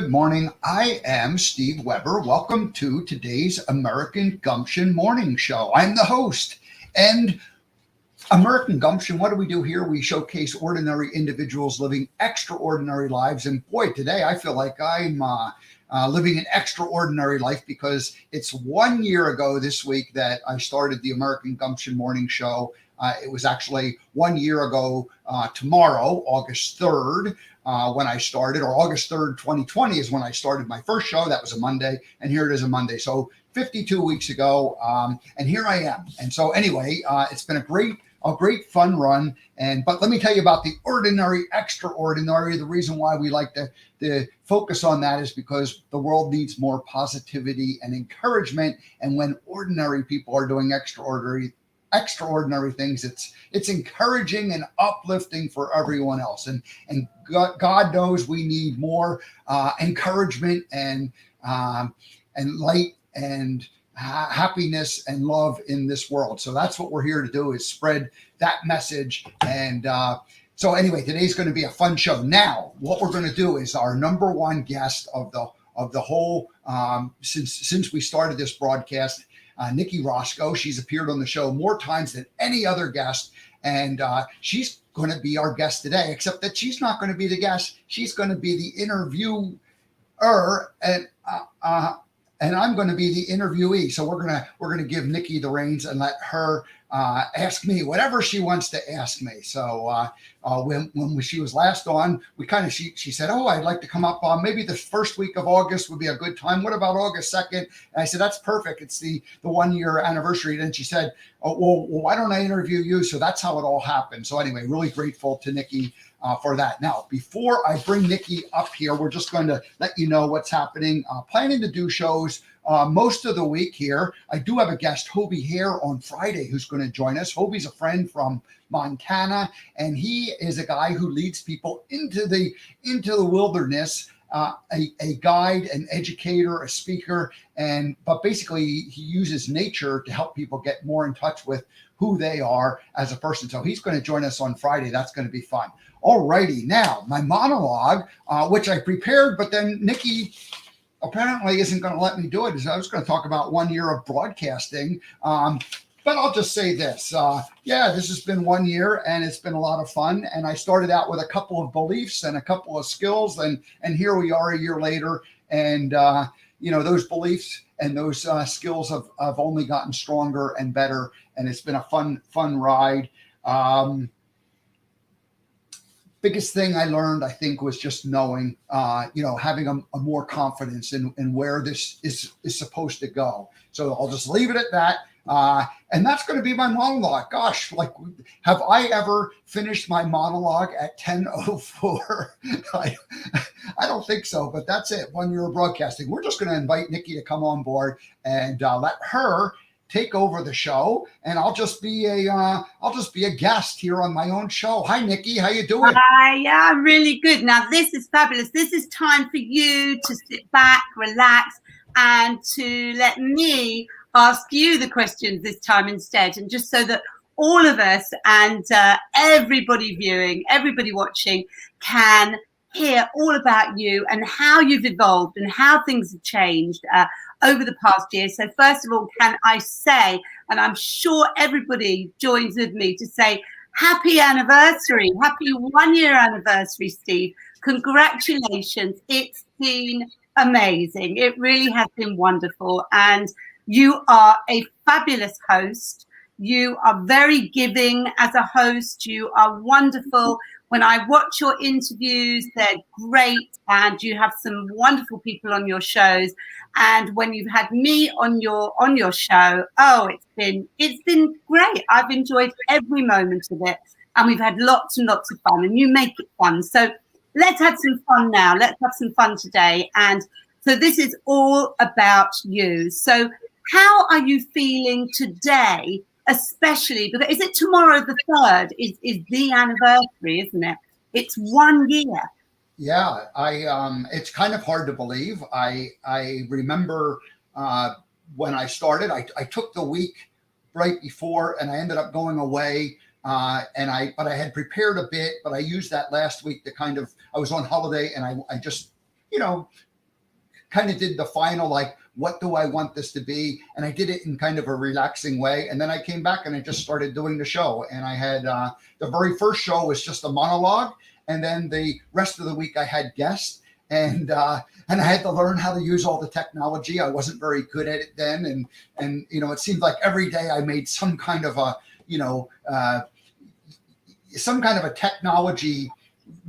Good morning. I am Steve Weber. Welcome to today's American Gumption Morning Show. I'm the host. And American Gumption, what do we do here? We showcase ordinary individuals living extraordinary lives. And boy, today I feel like I'm living an extraordinary life because it's 1 year ago this week that I started the American Gumption Morning Show. It was actually 1 year ago tomorrow, August 3rd, when I started, or August 3rd, 2020 is when I started my first show. That was a Monday, and here it is a Monday. So 52 weeks ago, and here I am. And so anyway, it's been a great fun run. But let me tell you about the ordinary, extraordinary. The reason why we like to focus on that is because the world needs more positivity and encouragement. And when ordinary people are doing extraordinary things, it's encouraging and uplifting for everyone else. And God knows we need more encouragement and light and happiness and love in this world. So that's what we're here to do, is spread that message. And so anyway, today's going to be a fun show. Now, what we're going to do is our number one guest of the whole since we started this broadcast, Nicci Roscoe. She's appeared on the show more times than any other guest, and she's going to be our guest today, except that she's not going to be the guest. She's going to be the interviewer, and I'm going to be the interviewee. So we're gonna give Nicci the reins and let her ask me whatever she wants to ask me. So when she was last on, she said, "Oh, I'd like to come up on maybe the first week of August would be a good time. What about August 2nd?" And I said, "That's perfect. It's the 1 year anniversary." Then she said, "Oh, well, why don't I interview you?" So that's how it all happened. So anyway, really grateful to Nicci for that. Now, before I bring Nicci up here, we're just going to let you know what's happening. Planning to do shows most of the week here. I do have a guest, Hobie Hare, on Friday, who's going to join us. Hobie's a friend from Montana, and he is a guy who leads people into the wilderness, a guide, an educator, a speaker, but basically he uses nature to help people get more in touch with who they are as a person. So he's going to join us on Friday. That's going to be fun. All righty. Now, my monologue, which I prepared, but then Nicci apparently isn't going to let me do it. I was going to talk about 1 year of broadcasting. But I'll just say this. This has been 1 year, and it's been a lot of fun. And I started out with a couple of beliefs and a couple of skills, and here we are a year later. And, those beliefs and those skills have only gotten stronger and better. And it's been a fun ride. Biggest thing I learned, I think, was just knowing, having a more confidence in where this is supposed to go. So I'll just leave it at that. And that's going to be my monologue. Gosh, have I ever finished my monologue at 10:04? I don't think so, but that's it. 1 year of broadcasting. We're just going to invite Nicci to come on board and let her take over the show, and I'll just be a guest here on my own show. Hi, Nicci, how you doing? Hi, yeah, I'm really good. Now, this is fabulous. This is time for you to sit back, relax, and to let me ask you the questions this time instead, and just so that all of us and everybody viewing, everybody watching can hear all about you and how you've evolved and how things have changed over the past year. So first of all, can I say, and I'm sure everybody joins with me to say, happy anniversary, happy 1 year anniversary, Steve. Congratulations. It's been amazing. It really has been wonderful. And you are a fabulous host. You are very giving as a host. You are wonderful. When I watch your interviews, they're great, and you have some wonderful people on your shows. And when you've had me on your show, it's been great. I've enjoyed every moment of it, and we've had lots and lots of fun. And you make it fun. So let's have some fun now. Let's have some fun today. And so this is all about you. So how are you feeling today? Especially because is it tomorrow the 3rd is the anniversary, isn't it? It's 1 year. Yeah, it's kind of hard to believe. I remember when I started, I took the week right before, and I ended up going away. But I had prepared a bit, but I used that last week to I was on holiday, and I just, kind of did the final, like, what do I want this to be? And I did it in kind of a relaxing way. And then I came back and I just started doing the show. And I had the very first show was just a monologue. And then the rest of the week I had guests. And I had to learn how to use all the technology. I wasn't very good at it then. And it seemed like every day I made some kind of a, some kind of a technology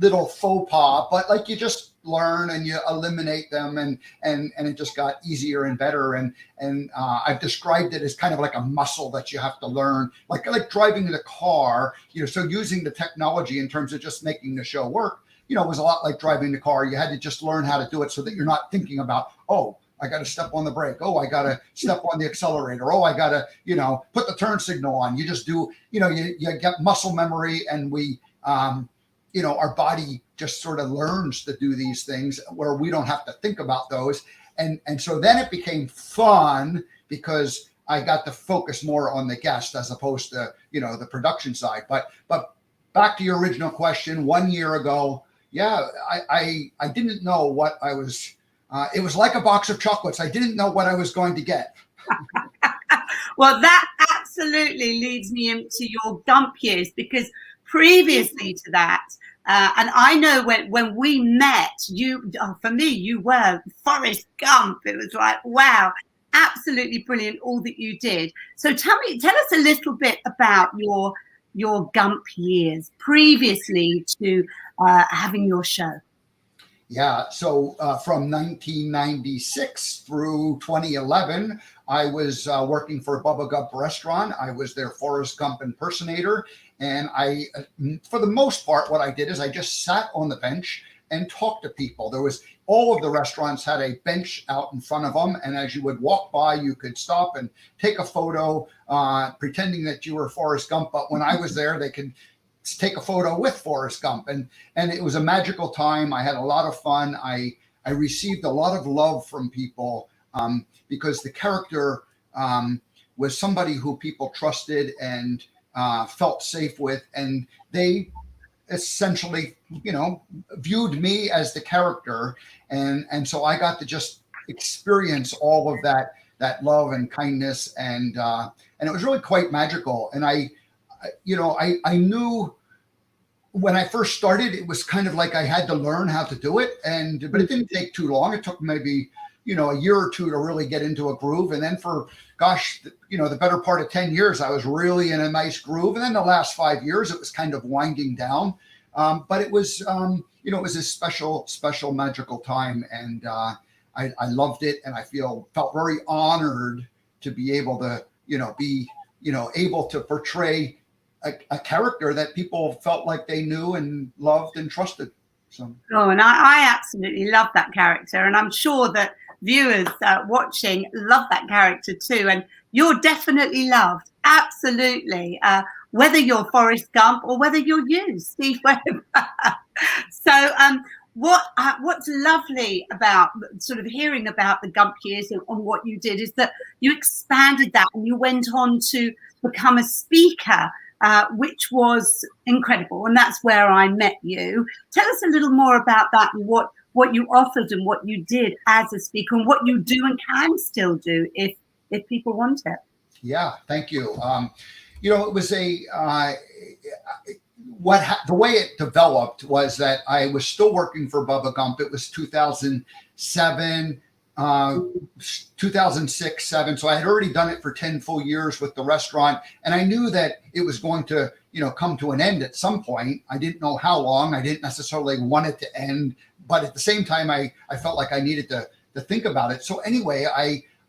little faux pas, but like you just learn and you eliminate them, and it just got easier and better. And I've described it as kind of like a muscle that you have to learn, like driving the car, so using the technology in terms of just making the show work, it was a lot like driving the car. You had to just learn how to do it so that you're not thinking about, oh, I got to step on the brake. Oh, I got to step on the accelerator. Oh, I got to, put the turn signal on. You just do, you get muscle memory, and we, our body just sort of learns to do these things where we don't have to think about those. And so then it became fun because I got to focus more on the guest as opposed to, the production side. But back to your original question, 1 year ago, yeah, I didn't know what I was. It was like a box of chocolates. I didn't know what I was going to get. Well, that absolutely leads me into your Gump years, because previously to that, and I know when we met, for me, you were Forrest Gump. It was like, wow, absolutely brilliant, all that you did. So tell us a little bit about your Gump years previously to having your show. Yeah, so from 1996 through 2011, I was working for a Bubba Gump restaurant. I was their Forrest Gump impersonator. And I, for the most part, what I did is I just sat on the bench and talked to people. All of the restaurants had a bench out in front of them. And as you would walk by, you could stop and take a photo pretending that you were Forrest Gump. But when I was there, they could take a photo with Forrest Gump. And it was a magical time. I had a lot of fun. I received a lot of love from people because the character was somebody who people trusted and felt safe with. And they essentially, viewed me as the character. And so I got to just experience all of that love and kindness. And it was really quite magical. And I knew when I first started, it was kind of like I had to learn how to do it. But it didn't take too long. It took maybe, a year or two to really get into a groove. And then for, the better part of 10 years, I was really in a nice groove. And then the last 5 years, it was kind of winding down. But it was, it was a special, magical time. And I loved it. And I felt very honored to be able to, able to portray a character that people felt like they knew and loved and trusted. So. Oh, and I absolutely love that character. And I'm sure that viewers watching love that character too. And you're definitely loved. Absolutely. Whether you're Forrest Gump or whether you're you, Steve Webber. So what's lovely about sort of hearing about the Gump years and what you did is that you expanded that and you went on to become a speaker, which was incredible. And that's where I met you. Tell us a little more about that and what you offered and what you did as a speaker and what you do and can still do if people want it. Yeah, thank you. It was the way it developed was that I was still working for Bubba Gump. It was 2007, 2006, 7. So I had already done it for 10 full years with the restaurant. And I knew that it was going to, come to an end at some point. I didn't know how long. I didn't necessarily want it to end. But at the same time, I felt like I needed to think about it. So anyway,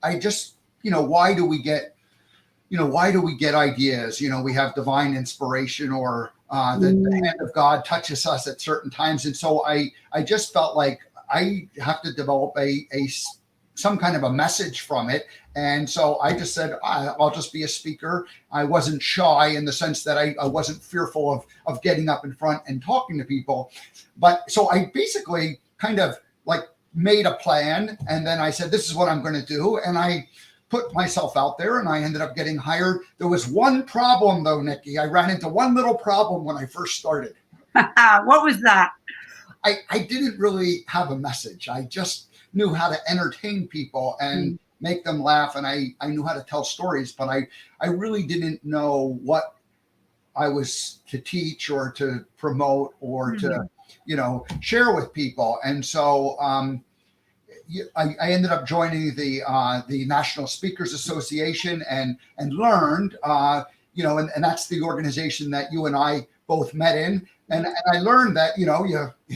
I just, why do we get ideas? We have divine inspiration or the hand of God touches us at certain times. And so I just felt like I have to develop some kind of a message from it. And so I just said, I'll just be a speaker. I wasn't shy in the sense that I wasn't fearful of getting up in front and talking to people. But so I basically kind of like made a plan. And then I said, this is what I'm going to do. And I put myself out there and I ended up getting hired. There was one problem though, Nicci. I ran into one little problem when I first started. What was that? I didn't really have a message. I just knew how to entertain people and make them laugh. And I knew how to tell stories, but I really didn't know what I was to teach or to promote or to, share with people. And so I ended up joining the National Speakers Association and learned, and that's the organization that you and I both met in. And I learned that, you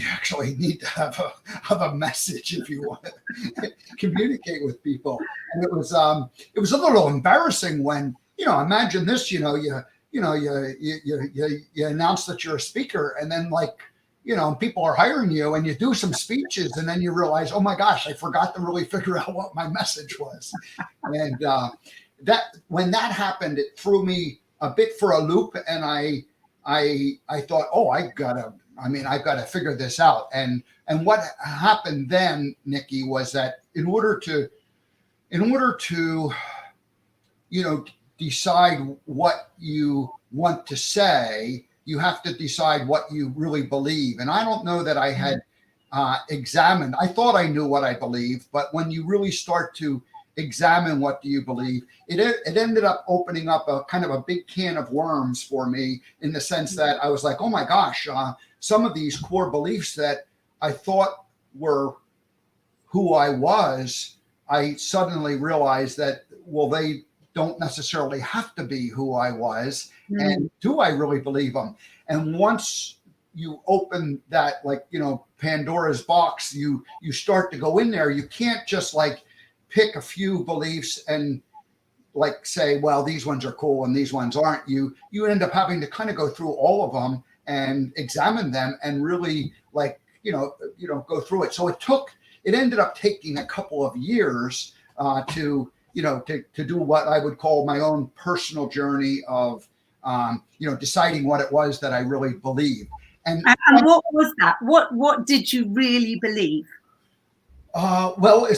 actually need to have a message if you want to communicate with people. And it was a little embarrassing when, imagine this, you announce that you're a speaker, and then people are hiring you and you do some speeches, and then you realize, oh my gosh, I forgot to really figure out what my message was. And that when that happened, it threw me a bit for a loop, and I thought, oh, I've got to figure this out. And what happened then, Nicci, was that in order to decide what you want to say, you have to decide what you really believe. And I don't know that I had examined. I thought I knew what I believed, but when you really start to examine what do you believe, it ended up opening up a kind of a big can of worms for me, in the sense that I was like, oh my gosh, some of these core beliefs that I thought were who I was, I suddenly realized that, well, they don't necessarily have to be who I was. And do I really believe them? And once you open that, Pandora's box, you start to go in there. You can't just pick a few beliefs and say, well, these ones are cool and these ones aren't. You end up having to kind of go through all of them and examine them and really go through it. So it ended up taking a couple of years to do what I would call my own personal journey of, deciding what it was that I really believe. And what was that? What did you really believe? Well,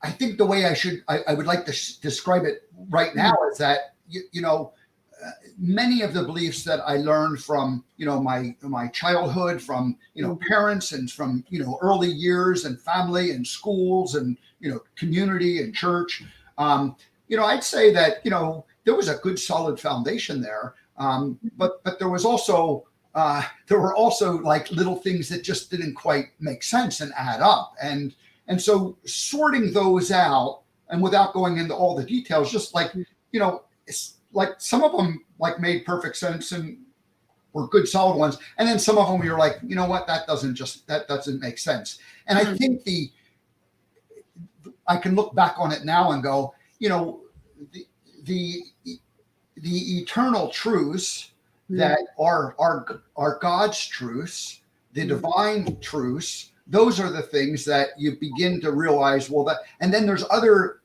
I think the way I would like to describe it right now is that, many of the beliefs that I learned from, my childhood, from, parents, and from, early years and family and schools and, community and church, I'd say that, there was a good solid foundation there. But there were also little things that just didn't quite make sense and add up. And so sorting those out, and without going into all the details, just it's some of them made perfect sense and were good solid ones. And then some of them you're like, you know what, that doesn't make sense. And I think I can look back on it now and go, the eternal truths that are God's truths, the divine truths, those are the things that you begin to realize, and then there's other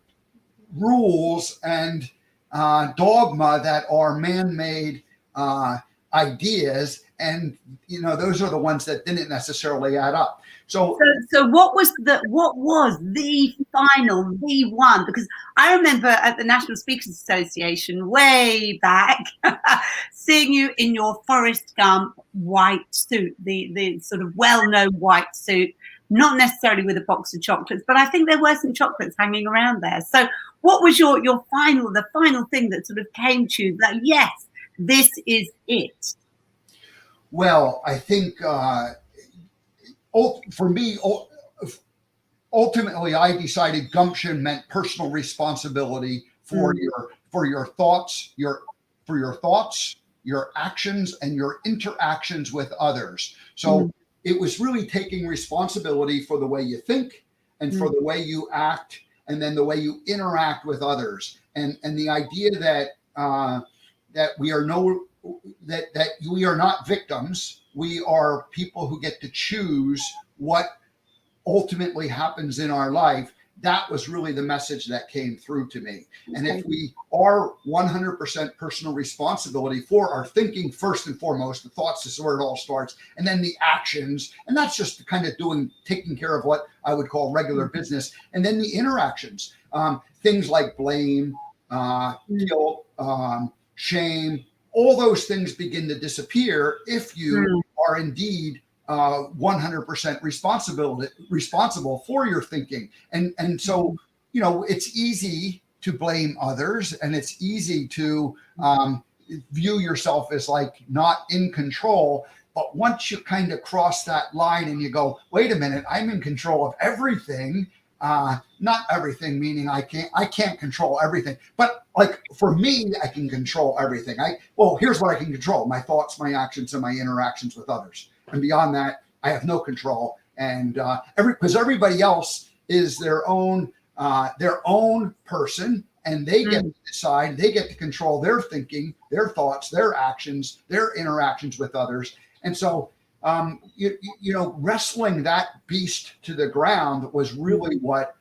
rules and dogma that are man-made ideas, and those are the ones that didn't necessarily add up. So what was the final, the one? Because I remember at the National Speakers Association way back seeing you in your Forrest Gump white suit, the sort of well-known white suit, not necessarily with a box of chocolates, but I think there were some chocolates hanging around there. So what was the final thing that sort of came to you that, yes, this is it? Well, I think for me, ultimately, I decided gumption meant personal responsibility for your thoughts, your actions, and your interactions with others. So it was really taking responsibility for the way you think and for the way you act, and then the way you interact with others. And the idea that we are that we are not victims. We are people who get to choose what ultimately happens in our life. That was really the message that came through to me. And if we are 100% personal responsibility for our thinking, first and foremost, the thoughts is where it all starts, and then the actions, and that's just kind of taking care of what I would call regular business, and then the interactions, things like blame, guilt, shame, all those things begin to disappear if you are indeed 100% responsible for your thinking. And so, it's easy to blame others, and it's easy to view yourself as like not in control. But once you kind of cross that line and you go, wait a minute, I'm in control of everything. Not everything, meaning I can't control everything. But like for me, I can control everything. Here's what I can control: my thoughts, my actions, and my interactions with others. And beyond that, I have no control. And because everybody else is their own person, and they get to decide, they get to control their thinking, their thoughts, their actions, their interactions with others. And so, wrestling that beast to the ground was really what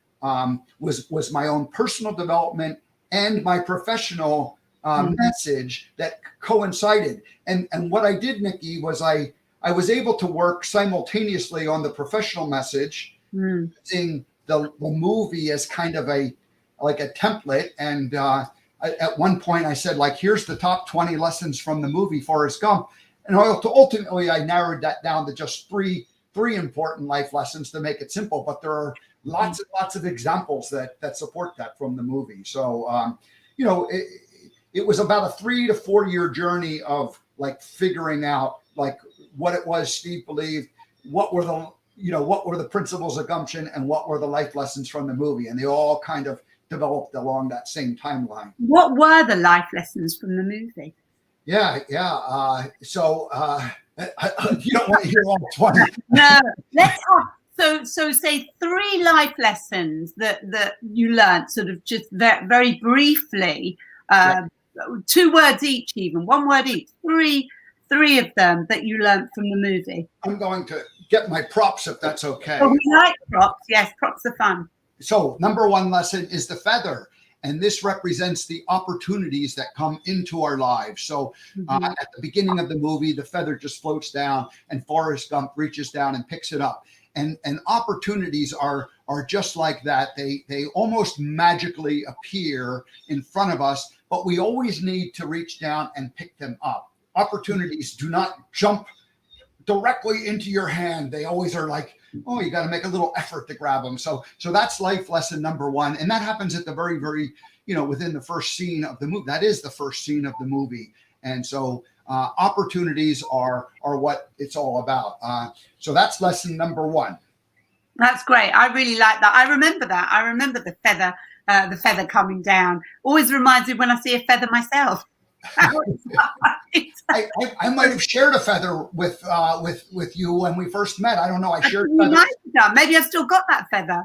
was my own personal development and my professional message that coincided. And what I did, Nicci, was I was able to work simultaneously on the professional message, using the movie as kind of a template. And at one point I said, like, here's the top 20 lessons from the movie Forrest Gump. And ultimately I narrowed that down to just three important life lessons to make it simple. But there are lots and lots of examples that support that from the movie. So, it was about a 3 to 4 year journey of like figuring out like what it was Steve believed, what were the principles of gumption, and what were the life lessons from the movie. And they all kind of developed along that same timeline. What were the life lessons from the movie? Yeah. So you don't want to hear all 20. No, let's have so say 3 life lessons that you learned, sort of just very briefly, 2 words each, even 1 word each. Three of them that you learned from the movie. I'm going to get my props if that's okay. Oh, we like props. Yes, props are fun. So number 1 lesson is the feather. And this represents the opportunities that come into our lives. So at the beginning of the movie, the feather just floats down and Forrest Gump reaches down and picks it up. And opportunities are just like that. They almost magically appear in front of us, but we always need to reach down and pick them up. Opportunities do not jump directly into your hand. They always are like, oh, you got to make a little effort to grab them. So that's life lesson number 1. And that happens at the very, very, within the first scene of the movie. That is the first scene of the movie. And so opportunities are what it's all about. So that's lesson number 1. That's great. I really like that. I remember that. I remember the feather coming down. Always reminds me when I see a feather myself. I might have shared a feather with you when we first met. I don't know. I shared a feather. Maybe I've still got that feather.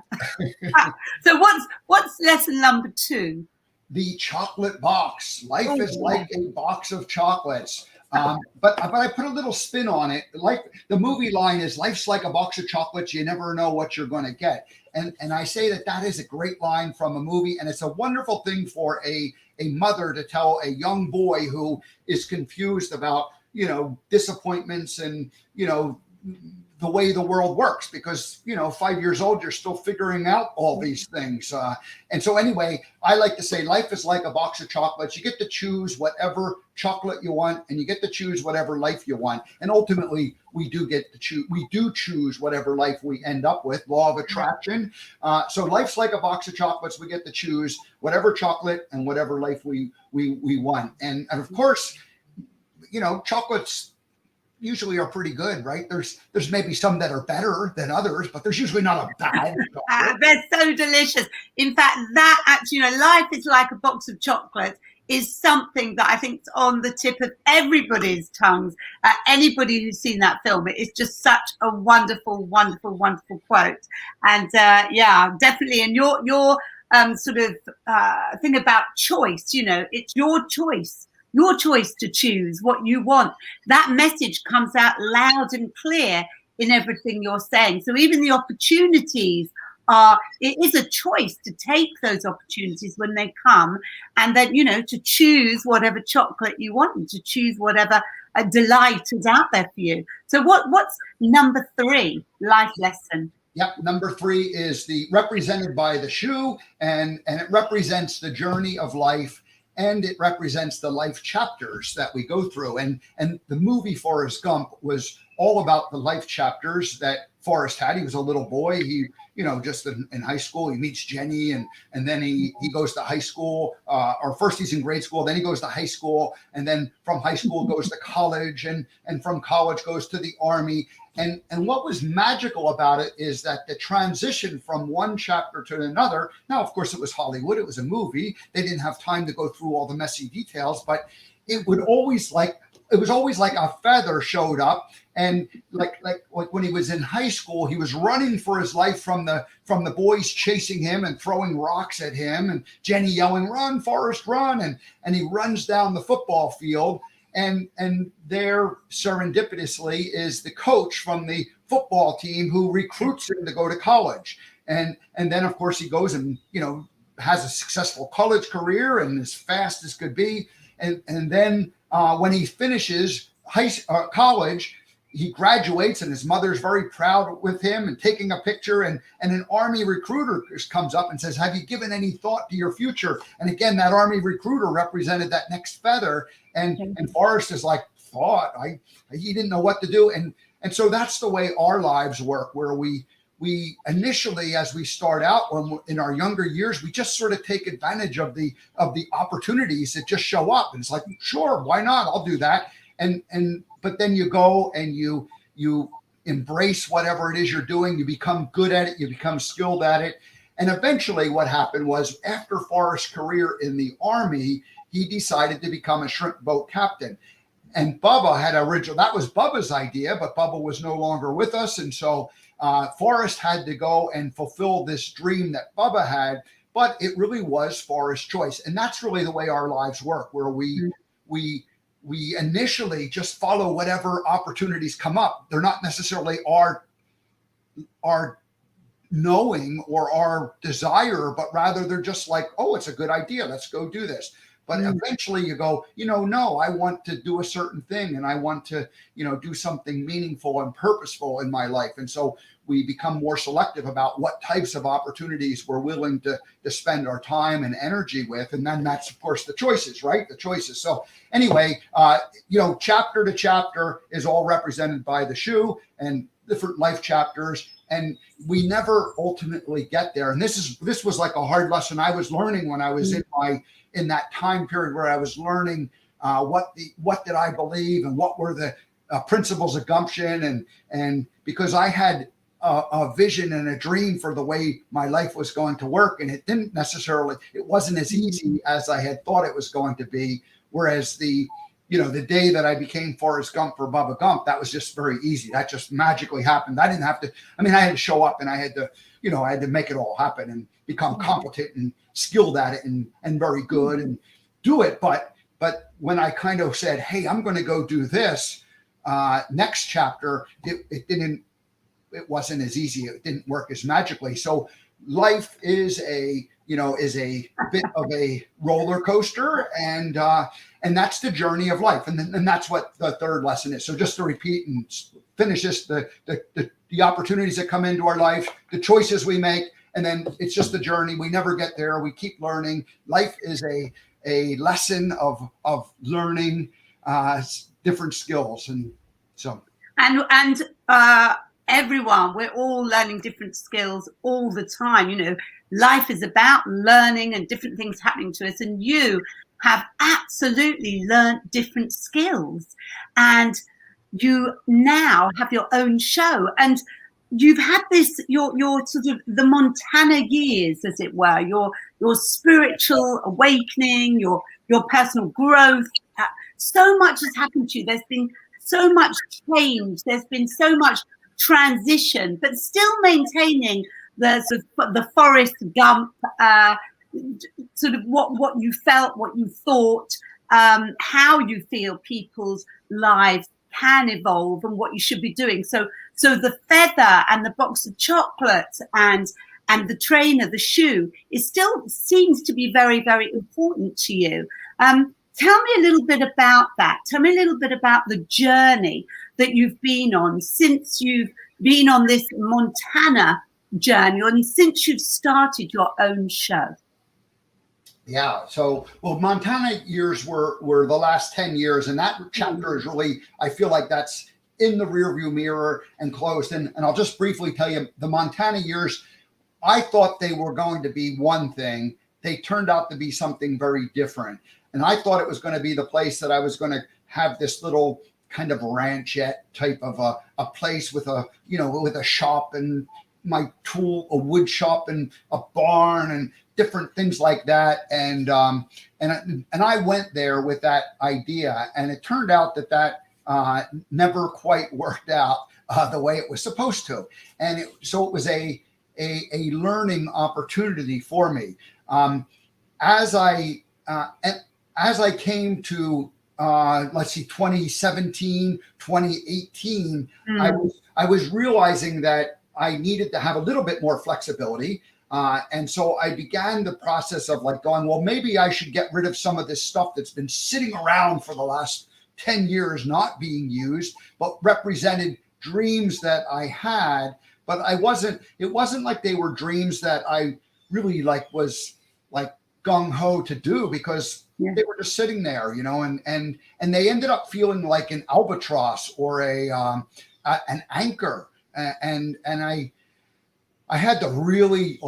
So what's lesson number 2? The chocolate box. Life is like a box of chocolates. But I put a little spin on it. Like the movie line is, life's like a box of chocolates. You never know what you're going to get. And I say that is a great line from a movie. And it's a wonderful thing for a mother to tell a young boy who is confused about, disappointments and, the way the world works, because 5 years old, you're still figuring out all these things. And so anyway, I like to say life is like a box of chocolates. You get to choose whatever chocolate you want, and you get to choose whatever life you want. And ultimately, we do choose whatever life we end up with. Law of attraction. So life's like a box of chocolates. We get to choose whatever chocolate and whatever life we want. And of course, chocolates usually are pretty good, right? There's maybe some that are better than others, but there's usually not a bad chocolate. They're so delicious. In fact, that actually, life is like a box of chocolates is something that I think is on the tip of everybody's tongues. Anybody who's seen that film, it is just such a wonderful, wonderful, wonderful quote. And definitely. And your sort of thing about choice, it's your choice. Your choice to choose what you want. That message comes out loud and clear in everything you're saying. So even the opportunities it is a choice to take those opportunities when they come, and then, to choose whatever chocolate you want and to choose whatever delight is out there for you. So what's number 3 life lesson? Yep. Number 3 is represented by the shoe, and it represents the journey of life. And it represents the life chapters that we go through. And the movie Forrest Gump was all about the life chapters that Forrest had. He was a little boy. He, just in high school, he meets Jenny, and then he goes to high school, or first he's in grade school, then he goes to high school, and then from high school goes to college, and from college goes to the Army. And what was magical about it is that the transition from one chapter to another, now, of course, it was Hollywood, it was a movie. They didn't have time to go through all the messy details, but it was always like a feather showed up. And like when he was in high school, he was running for his life from the boys chasing him and throwing rocks at him, and Jenny yelling, "Run, Forrest, run!" And he runs down the football field, and there serendipitously is the coach from the football team who recruits him to go to college. And then of course he goes and has a successful college career and as fast as could be. And then when he finishes college, he graduates, and his mother's very proud with him and taking a picture. And an Army recruiter just comes up and says, "Have you given any thought to your future?" And again, that Army recruiter represented that next feather. And Forrest is like, "Thought? He didn't know what to do." And so that's the way our lives work, where we initially, as we start out, when in our younger years, we just sort of take advantage of the opportunities that just show up. And it's like, sure, why not? I'll do that. But then you go and you embrace whatever it is you're doing. You become good at it. You become skilled at it. And eventually what happened was, after Forrest's career in the Army, he decided to become a shrimp boat captain. And Bubba that was Bubba's idea, but Bubba was no longer with us. And so Forrest had to go and fulfill this dream that Bubba had, but it really was Forrest's choice. And that's really the way our lives work, where we initially just follow whatever opportunities come up. They're not necessarily our knowing or our desire, but rather they're just like, oh, it's a good idea, let's go do this. But eventually you go, no, I want to do a certain thing, and I want to, do something meaningful and purposeful in my life. And so we become more selective about what types of opportunities we're willing to spend our time and energy with. And then that's, of course, the choices, right? The choices. So anyway, chapter to chapter is all represented by the shoe and different life chapters. And we never ultimately get there. And this was like a hard lesson I was learning when I was in that time period where I was learning what did I believe and what were the principles of gumption, and because I had a vision and a dream for the way my life was going to work, and it wasn't as easy as I had thought it was going to be. Whereas the day that I became Forrest Gump for Bubba Gump, that was just very easy. That just magically happened. I didn't have to. I had to show up, and I had to make it all happen and become competent and skilled at it and very good and do it. But when I kind of said, hey, I'm going to go do this next chapter, it wasn't as easy. It didn't work as magically. So life is a bit of a roller coaster, and that's the journey of life. And that's what the third lesson is. So just to repeat and finish this, the opportunities that come into our life, the choices we make, and then it's just the journey. We never get there. We keep learning. Life is a lesson of learning different skills. And so. And everyone, we're all learning different skills all the time. Life is about learning and different things happening to us. And you have absolutely learned different skills. And you now have your own show. And you've had this, your sort of the Montana years, as it were, your spiritual awakening, your personal growth. So much has happened to you. There's been so much change. There's been so much transition, but still maintaining the Forrest Gump, sort of what you felt, what you thought, how you feel people's lives can evolve and what you should be doing. So the feather and the box of chocolates and the trainer, the shoe, it still seems to be very, very important to you. Tell me a little bit about that. Tell me a little bit about the journey that you've been on since you've been on this Montana journey and since you've started your own show. Yeah. So, Montana years were the last 10 years. And that chapter is really, I feel like that's in the rearview mirror and closed. And I'll just briefly tell you, the Montana years, I thought they were going to be one thing. They turned out to be something very different. And I thought it was going to be the place that I was going to have this little kind of ranchette type of a place with a, with a shop and a wood shop and a barn and different things like that. And I went there with that idea, and it turned out that never quite worked out the way it was supposed to. And so it was a learning opportunity for me. As I came to 2017, 2018, I was realizing that I needed to have a little bit more flexibility. And so I began the process of going, well, maybe I should get rid of some of this stuff that's been sitting around for the last 10 years, not being used, but represented dreams that I had. But it wasn't like they were dreams that I really was gung ho to do, because they were just sitting there, and they ended up feeling like an albatross or an anchor. And I had to really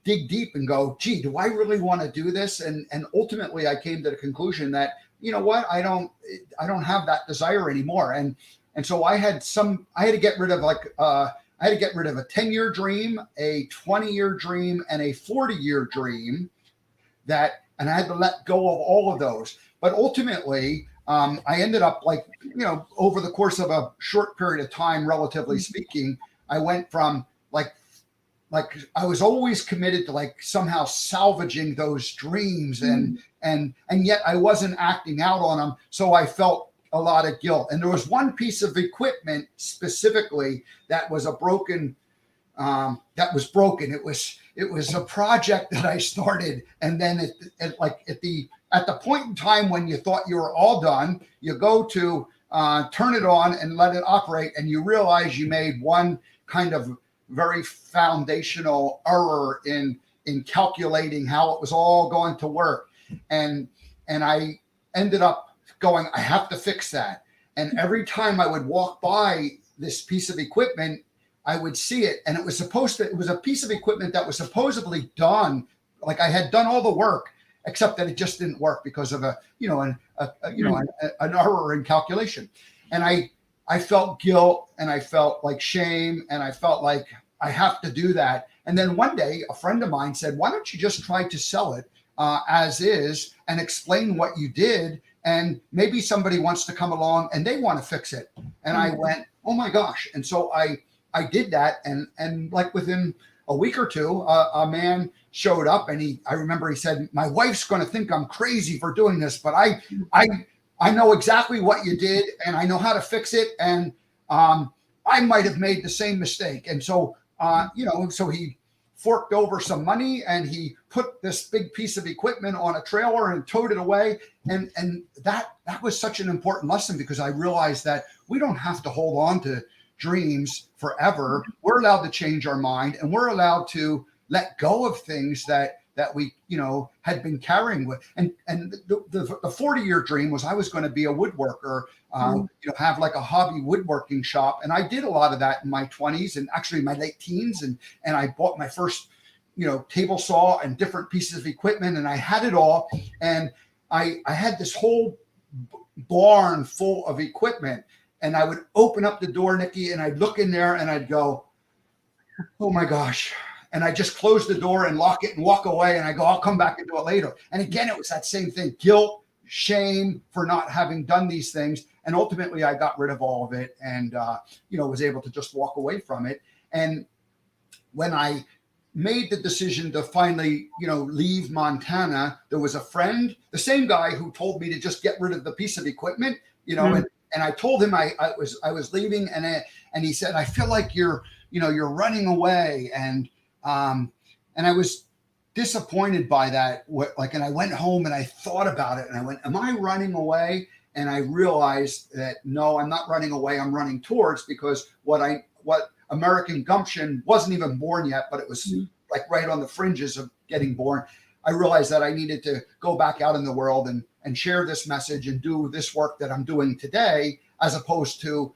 dig deep and go, gee, do I really want to do this? And ultimately I came to the conclusion that, I don't have that desire anymore. And so I had to get rid of a 10-year dream, a 20-year dream, and a 40-year dream and I had to let go of all of those. But ultimately, I ended up over the course of a short period of time, relatively speaking, I went from I was always committed to somehow salvaging those dreams, and yet I wasn't acting out on them. So I felt a lot of guilt. And there was one piece of equipment specifically that was broken. It was a project that I started, and then at the point in time when you thought you were all done, you go to turn it on and let it operate, and you realize you made one kind of very foundational error in calculating how it was all going to work, and I ended up going, I have to fix that. And every time I would walk by this piece of equipment, I would see it, and it was a piece of equipment that was supposedly done, I had done all the work, except that it just didn't work because of an error in calculation. And I felt guilt, and I felt shame, and I felt like I have to do that. And then one day a friend of mine said, why don't you just try to sell it as is and explain what you did, and maybe somebody wants to come along and they want to fix it. And I went, oh my gosh. And so I did that, and within a week or two, a man showed up, and I remember he said, my wife's going to think I'm crazy for doing this, but I know exactly what you did, and I know how to fix it, and I might have made the same mistake. And so so he forked over some money, and he put this big piece of equipment on a trailer and towed it away. And that was such an important lesson, because I realized that we don't have to hold on to dreams forever. We're allowed to change our mind, and we're allowed to let go of things that we had been carrying with. And the 40-year dream was I was going to be a woodworker, have a hobby woodworking shop. And I did a lot of that in my 20s and actually my late teens, and I bought my first table saw and different pieces of equipment, and I had it all, and I had this whole barn full of equipment. And I would open up the door, Nicci, and I'd look in there and I'd go, oh my gosh. And I just close the door and lock it and walk away. And I go, I'll come back and do it later. And again, it was that same thing, guilt, shame for not having done these things. And ultimately I got rid of all of it, and, was able to just walk away from it. And when I made the decision to finally, leave Montana, there was a friend, the same guy who told me to just get rid of the piece of equipment, and I told him I was leaving, and he said, I feel like you're running away. And I was disappointed by that. And I went home and I thought about it, and I went, am I running away? And I realized that no, I'm not running away. I'm running towards, because what American Gumption wasn't even born yet, but it was right on the fringes of getting born. I realized that I needed to go back out in the world and share this message and do this work that I'm doing today, as opposed to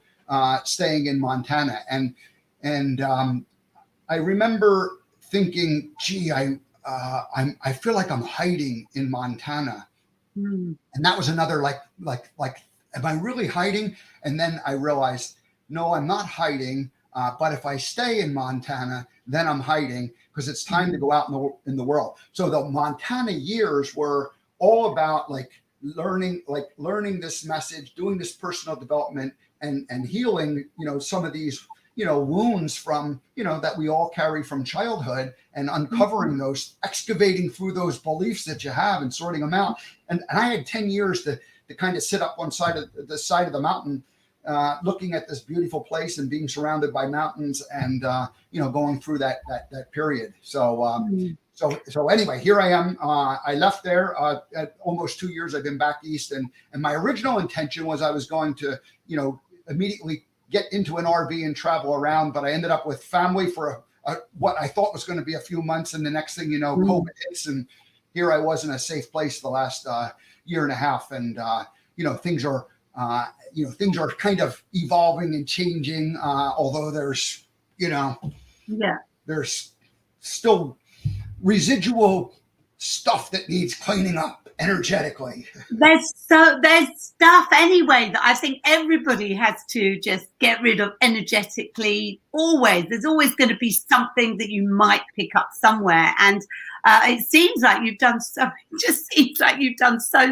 staying in Montana. And I remember thinking, gee, I feel like I'm hiding in Montana. And that was another like, am I really hiding? And then I realized, no, I'm not hiding. But if I stay in Montana, then I'm hiding, because it's time to go out in the world. So the Montana years were all about learning this message, doing this personal development, and healing, some of these, wounds from, that we all carry from childhood, and uncovering those, excavating through those beliefs that you have and sorting them out. And I had 10 years to kind of sit up one side of the mountain, looking at this beautiful place and being surrounded by mountains, and going through that period. So anyway, here I am. I left there at almost 2 years. I've been back east, and my original intention was I was going to immediately get into an RV and travel around, but I ended up with family for what I thought was going to be a few months, and the next thing you know, COVID hits, and here I was in a safe place the last year and a half, and things are kind of evolving and changing, although there's there's still residual stuff that needs cleaning up energetically. There's stuff anyway that I think everybody has to just get rid of energetically. There's always going to be something that you might pick up somewhere, and it seems like you've done so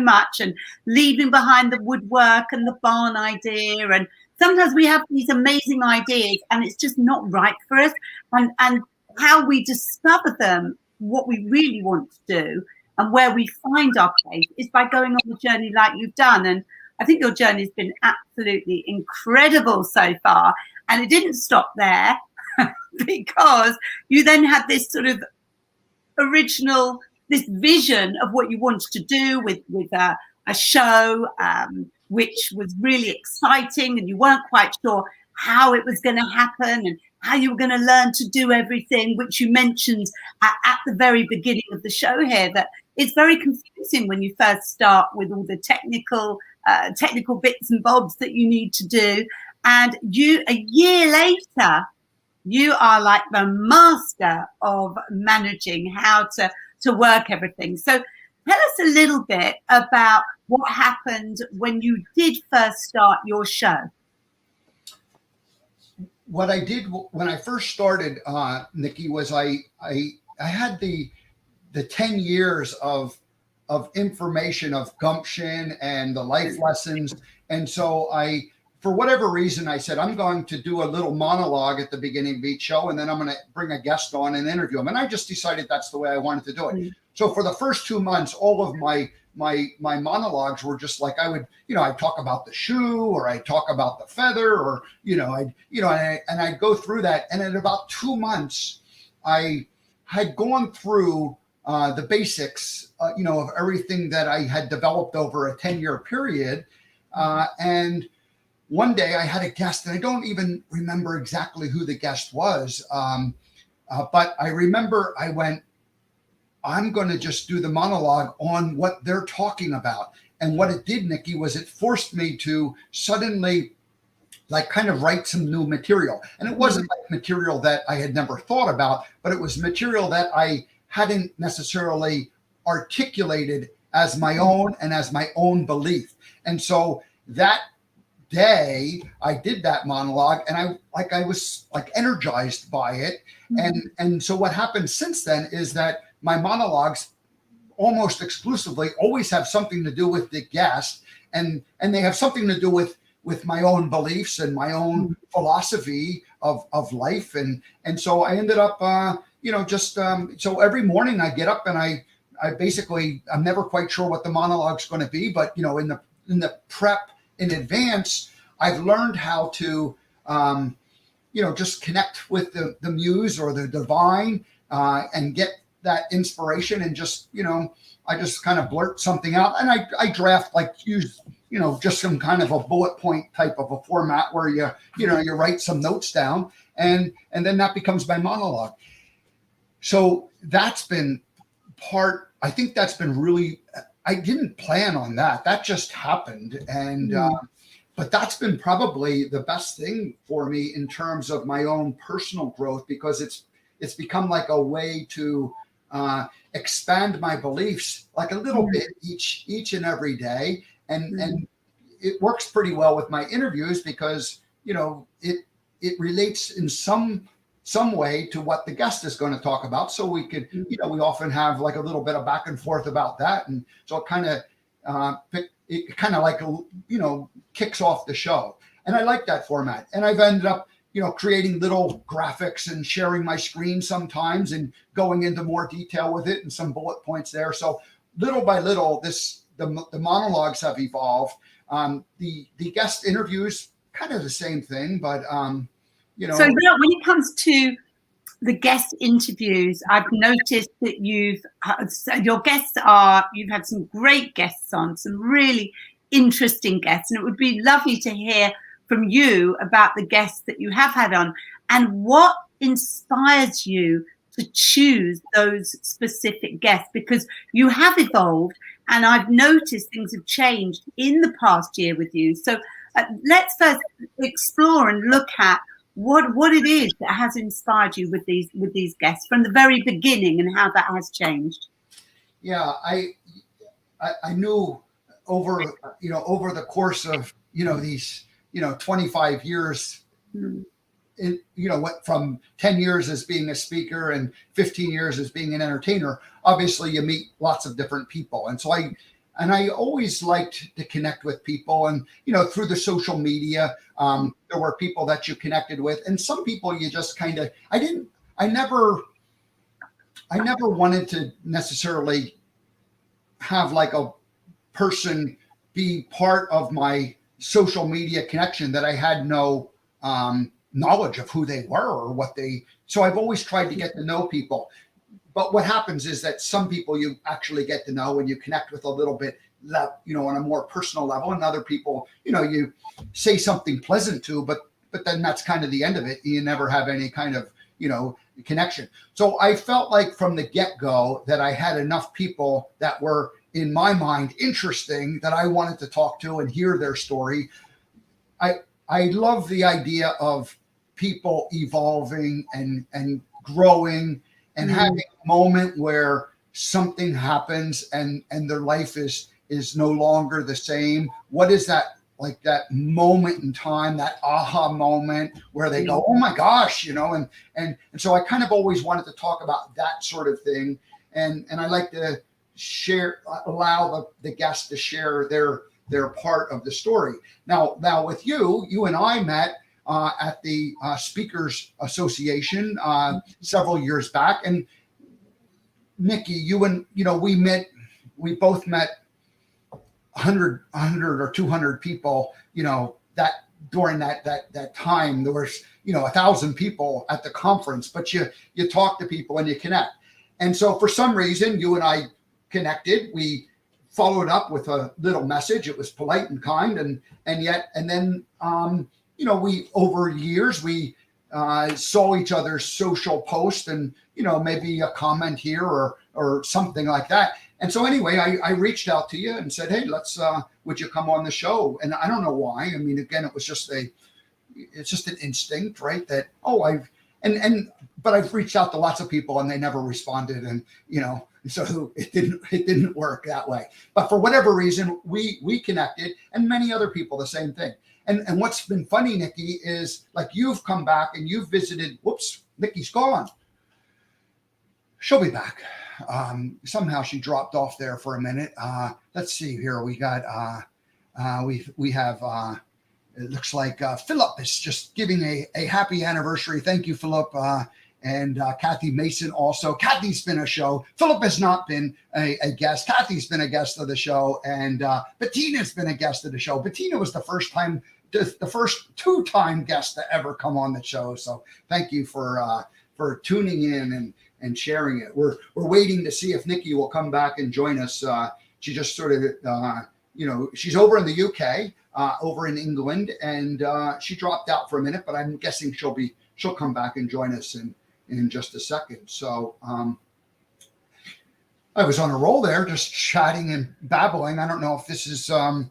much, and leaving behind the woodwork and the barn idea. And sometimes we have these amazing ideas and it's just not right for us, and how we discover them, what we really want to do, and where we find our place, is by going on the journey like you've done. And I think your journey has been absolutely incredible so far. And it didn't stop there, because you then had this sort of original, this vision of what you wanted to do with a show, which was really exciting, and you weren't quite sure how it was going to happen and how you were going to learn to do everything, which you mentioned at the very beginning of the show here, that it's very confusing when you first start with all the technical bits and bobs that you need to do. And a year later, you are like the master of managing how to work everything. So tell us a little bit about what happened when you did first start your show. What I did when I first started, Nicci, was I had the 10 years of information of gumption and the life lessons. And so for whatever reason, I said, I'm going to do a little monologue at the beginning of each show, and then I'm going to bring a guest on and interview them. And I just decided that's the way I wanted to do it. So for the first 2 months, all of my monologues were just like, I'd talk about the shoe, or I'd talk about the feather, or, I'd go through that. And in about 2 months, I had gone through the basics, of everything that I had developed over a 10-year period. And one day I had a guest, and I don't even remember exactly who the guest was. But I remember I went, I'm going to just do the monologue on what they're talking about. And what it did, Nicci, was it forced me to suddenly kind of write some new material. And it wasn't like material that I had never thought about, but it was material that I hadn't necessarily articulated as my own and as my own belief. And so that day I did that monologue, and I was energized by it. And so what happened since then is that my monologues almost exclusively always have something to do with the guest, and they have something to do with my own beliefs and my own philosophy of life. And so I ended up, so every morning I get up and I basically, I'm never quite sure what the monologue's going to be, but, in the prep in advance, I've learned how to, just connect with the muse or the divine, and get that inspiration, and just, I just kind of blurt something out, and I draft, use, just some kind of a bullet point type of a format where you write some notes down, and then that becomes my monologue. So that's been part, I think that's been really, I didn't plan on that. That just happened. And, but that's been probably the best thing for me in terms of my own personal growth, because it's become like a way to expand my beliefs like a little bit each and every day. And it works pretty well with my interviews because, you know, it relates in some way to what the guest is going to talk about. So we could, you know, we often have like a little bit of back and forth about that. And so it kind of like, you know, kicks off the show. And I like that format. And I've ended up, you know, creating little graphics and sharing my screen sometimes and going into more detail with it and some bullet points there. So little by little, the monologues have evolved. The guest interviews, kind of the same thing, but you know. So when it comes to the guest interviews, I've noticed that you've had some great guests on, some really interesting guests, and it would be lovely to hear from you about the guests that you have had on and what inspires you to choose those specific guests, because you have evolved and I've noticed things have changed in the past year with you. So let's first explore and look at what it is that has inspired you with these guests from the very beginning and how that has changed. Yeah, I knew over the course of, you know, these, you know, 25 years, in, you know, what from 10 years as being a speaker and 15 years as being an entertainer, obviously you meet lots of different people. And so I always liked to connect with people, and, you know, through the social media, there were people that you connected with, and some people you just kind of, I never wanted to necessarily have like a person be part of my social media connection that I had no knowledge of who they were or what they, so I've always tried to get to know people. But what happens is that some people you actually get to know and you connect with a little bit, you know, on a more personal level, and other people, you know, you say something pleasant to, but then that's kind of the end of it. You never have any kind of, you know, connection. So I felt like from the get-go that I had enough people that were, in my mind, interesting, that I wanted to talk to and hear their story. I love the idea of people evolving and growing and having a moment where something happens and their life is no longer the same. What is that, like that moment in time, that aha moment where they go, oh my gosh, you know, and so I kind of always wanted to talk about that sort of thing. And I like to allow the guests to share their part of the story. Now with you and I met at the Speakers Association several years back. And Nicci, we both met 100 or 200 people, you know, that during that time. There was, you know, 1,000 people at the conference, but you talk to people and you connect. And so for some reason, you and I connected. We followed up with a little message. It was polite and kind, and then you know, we over years we saw each other's social posts, and, you know, maybe a comment here or something like that. And so anyway, I reached out to you and said, hey, would you come on the show? And I don't know why. I mean, again, it's just an instinct, right? That, but I've reached out to lots of people and they never responded, and, you know, so it didn't work that way. But for whatever reason, we connected, and many other people the same thing. And what's been funny, Nicci, is like you've come back and you've visited. Whoops, Nicci's gone. She'll be back. Somehow she dropped off there for a minute. Let's see here. We got we have it looks like Philip is just giving a happy anniversary. Thank you, Philip. And Kathy Mason also. Kathy's been a show. Philip has not been a guest. Kathy's been a guest of the show, and Bettina's been a guest of the show. Bettina was the first two-time guest to ever come on the show. So thank you for tuning in and sharing it. We're waiting to see if Nicci will come back and join us. She just sort of you know, she's over in the UK, over in England, and she dropped out for a minute, but I'm guessing she'll come back and join us in just a second. So I was on a roll there, just chatting and babbling. I don't know if this is the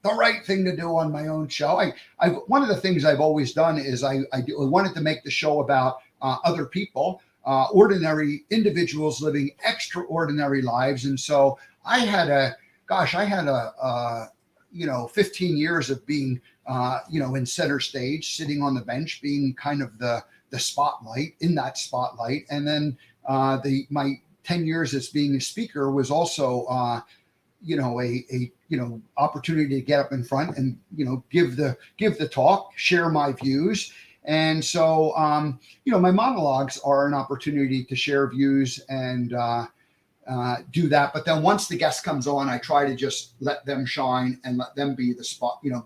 right thing to do on my own show. One of the things I've always done is I wanted to make the show about other people, ordinary individuals living extraordinary lives, and so I had a 15 years of being in center stage, sitting on the bench, being kind of the spotlight, in that spotlight, and then my 10 years as being a speaker was also a opportunity to get up in front and give the talk, share my views. And so my monologues are an opportunity to share views and do that. But then once the guest comes on, I try to just let them shine and let them be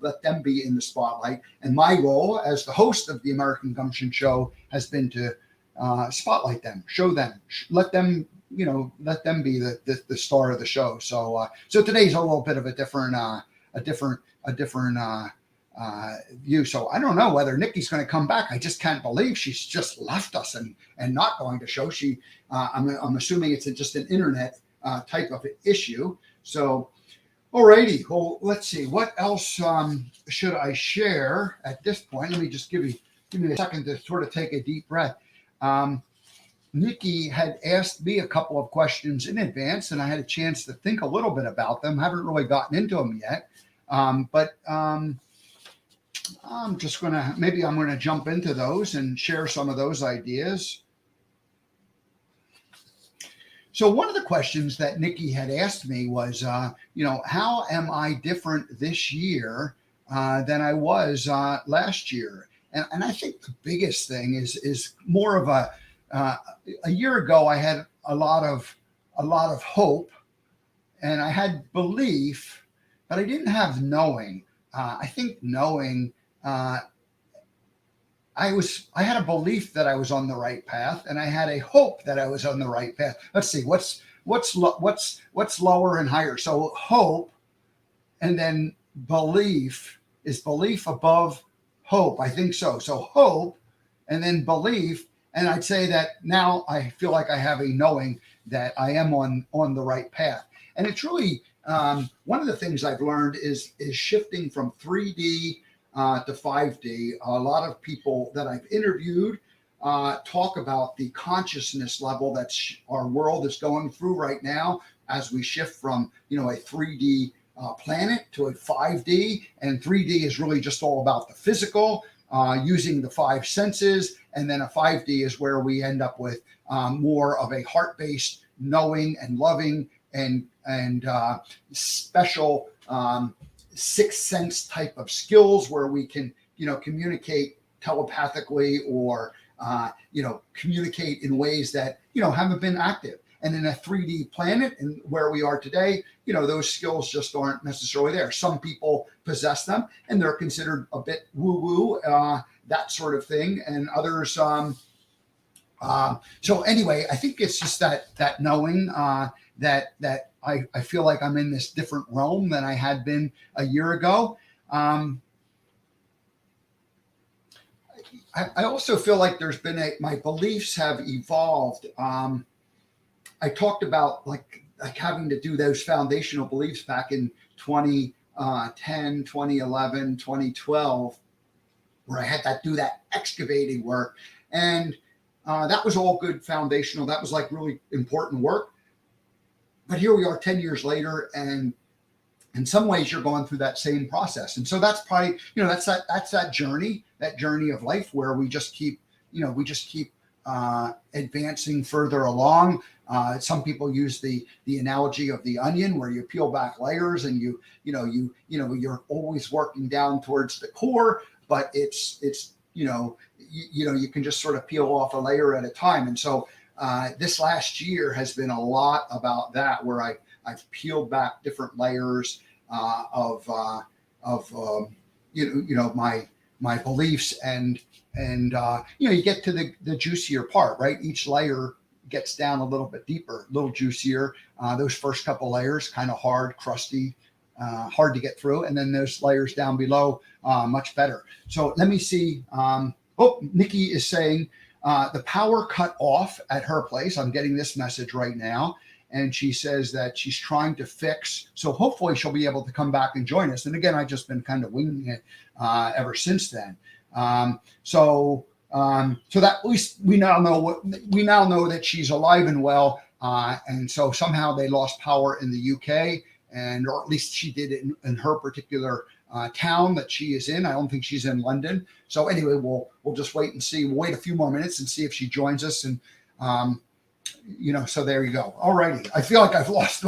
let them be in the spotlight. And my role as the host of the American Gumption Show has been to spotlight them, show them, let them be the star of the show. So today's a little bit of a different view. So I don't know whether Nicci's going to come back. I just can't believe she's just left us and not going to show. I'm assuming it's just an internet type of issue. So, alrighty. Well, let's see. What else should I share at this point? Let me just give me a second to sort of take a deep breath. Nicci had asked me a couple of questions in advance, and I had a chance to think a little bit about them. Haven't really gotten into them yet, but I'm going to jump into those and share some of those ideas. So one of the questions that Nicci had asked me was, how am I different this year than I was last year? And I think the biggest thing is more of a year ago, I had a lot of hope, and I had belief, but I didn't have knowing. I think knowing, I had a belief that I was on the right path, and I had a hope that I was on the right path. Let's see, what's lower and higher? So hope, and then belief. Is belief above hope? I think so. So hope, and then belief. And I'd say that now I feel like I have a knowing that I am on the right path. And it's really one of the things I've learned is shifting from 3D to 5D. A lot of people that I've interviewed talk about the consciousness level that our world is going through right now as we shift from a 3D planet to a 5D. And 3D is really just all about the physical, using the five senses. And then a 5D is where we end up with more of a heart-based knowing and loving and special sixth sense type of skills where we can, communicate telepathically or, communicate in ways that, haven't been active. And in a 3D planet and where we are today, those skills just aren't necessarily there. Some people possess them and they're considered a bit woo-woo, that sort of thing. And others, so anyway, I think it's just that knowing that I feel like I'm in this different realm than I had been a year ago. I also feel like there's been my beliefs have evolved. I talked about like having to do those foundational beliefs back in 2010, 2011, 2012, where I had to do that excavating work. And that was all good foundational. That was like really important work. But here we are 10 years later, and in some ways you're going through that same process. And so that's probably, that's that journey of life where we just keep advancing further along. Some people use the analogy of the onion, where you peel back layers and you're always working down towards the core, but it's you can just sort of peel off a layer at a time. And so this last year has been a lot about that, where I've peeled back different layers of my beliefs and you get to the juicier part, right? Each layer gets down a little bit deeper, a little juicier. Those first couple layers, kind of hard, crusty, hard to get through. And then those layers down below, much better. So let me see. Nicci is saying, the power cut off at her place. I'm getting this message right now. And she says that she's trying to fix. So hopefully she'll be able to come back and join us. And again, I've just been kind of winging it ever since then. So that at least we now know that she's alive and well. And so somehow they lost power in the UK, or at least she did it in her particular town that she is in. I don't think she's in London. So anyway, we'll just wait and see. We'll wait a few more minutes and see if she joins us. And so there you go. All righty. I feel like I've lost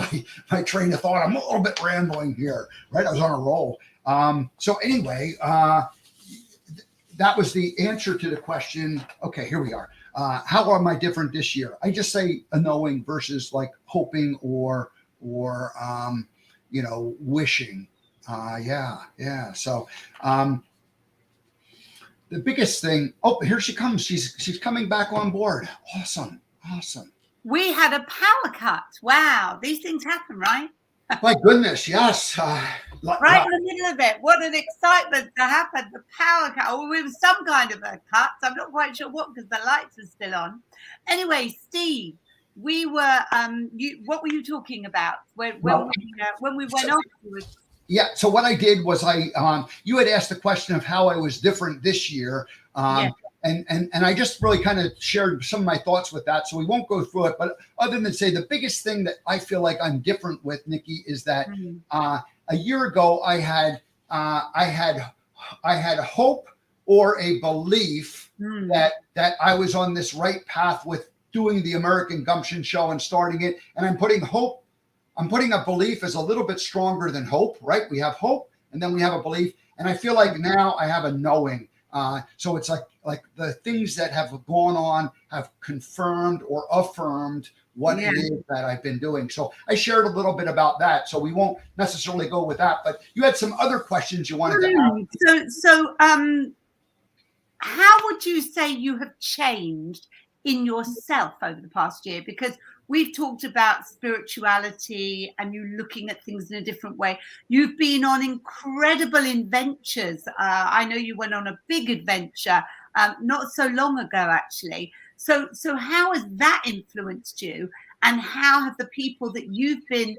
my train of thought. I'm a little bit rambling here, right? I was on a roll. So anyway, that was the answer to the question. Okay, here we are. How am I different this year? I just say a knowing versus like hoping or wishing. Yeah. So the biggest thing. Oh, here she comes. She's coming back on board. Awesome. We had a power cut. Wow, these things happen, right? My goodness, yes. Right in the middle of it. What an excitement to happen. The power cut. Or it was some kind of a cut. I'm not quite sure what, because the lights are still on. Anyway, Steve, we were what were you talking about when we went off? Yeah, so what I did was you had asked the question of how I was different this year. And I just really kind of shared some of my thoughts with that. So we won't go through it, but other than say the biggest thing that I feel like I'm different with, Nicci, is that a year ago I had hope or a belief that I was on this right path with doing the American Gumption show and starting it. And I'm putting a belief as a little bit stronger than hope, right? We have hope and then we have a belief. And I feel like now I have a knowing. So it's like the things that have gone on have confirmed or affirmed what it is that I've been doing. So I shared a little bit about that. So we won't necessarily go with that, but you had some other questions you wanted to ask. So how would you say you have changed in yourself over the past year? Because we've talked about spirituality and you looking at things in a different way. You've been on incredible adventures. I know you went on a big adventure not so long ago, actually. So how has that influenced you? And how have the people that you've been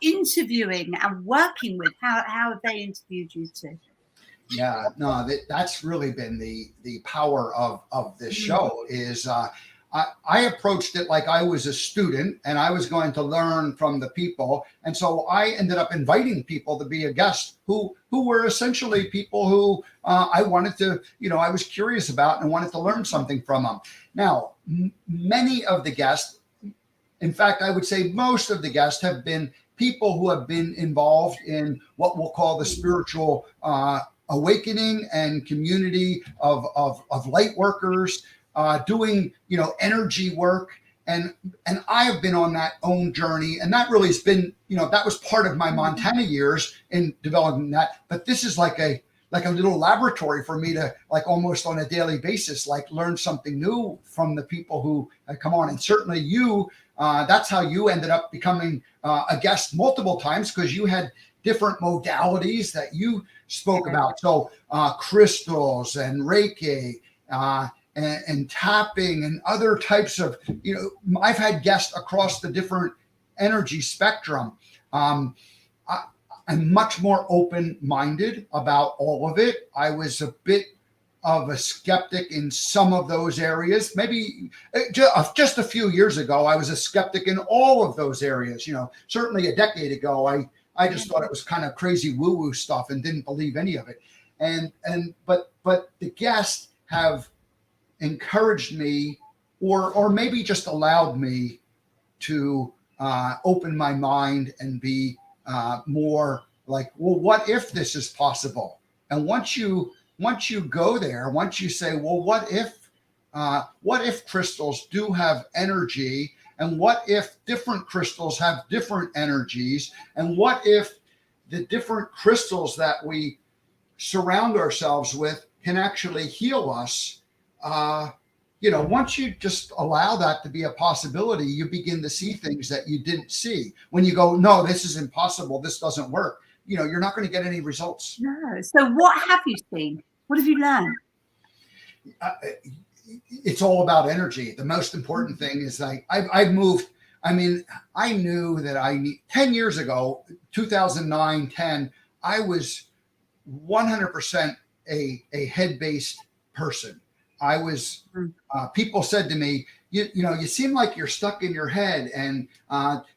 interviewing and working with, how have they interviewed you too? Yeah, no, that's really been the power of this show is I approached it like I was a student and I was going to learn from the people. And so I ended up inviting people to be a guest who were essentially people who I wanted to, I was curious about and wanted to learn something from them. Now, many of the guests, in fact, I would say most of the guests have been people who have been involved in what we'll call the spiritual awakening and community of light workers, doing energy work, and I have been on that own journey, and that really has been that was part of my Montana years in developing that. But this is like a little laboratory for me to almost on a daily basis learn something new from the people who come on, and certainly you. That's how you ended up becoming a guest multiple times, because you had different modalities that you spoke about. So crystals and Reiki and tapping and other types of, I've had guests across the different energy spectrum. I'm much more open-minded about all of it. I was a bit of a skeptic in some of those areas. Maybe just a few years ago, I was a skeptic in all of those areas. Certainly a decade ago, I just thought it was kind of crazy woo-woo stuff and didn't believe any of it. But the guests have encouraged me, or maybe just allowed me to open my mind and be more like, well, what if this is possible? And once you go there, once you say, well, what if crystals do have energy? And what if different crystals have different energies? And what if the different crystals that we surround ourselves with can actually heal us? Once you just allow that to be a possibility, you begin to see things that you didn't see. When you go, no, this is impossible, this doesn't work, you're not going to get any results. No. So what have you seen? What have you learned? it's all about energy. The most important thing is like I've moved. I mean, I knew that 10 years ago, 2009, 10, I was 100% a head-based person. I was, people said to me, you know, you seem like you're stuck in your head. And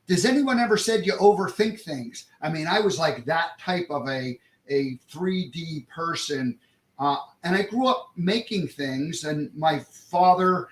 does anyone ever said you overthink things? I mean, I was like that type of a 3D person. And I grew up making things, and my father,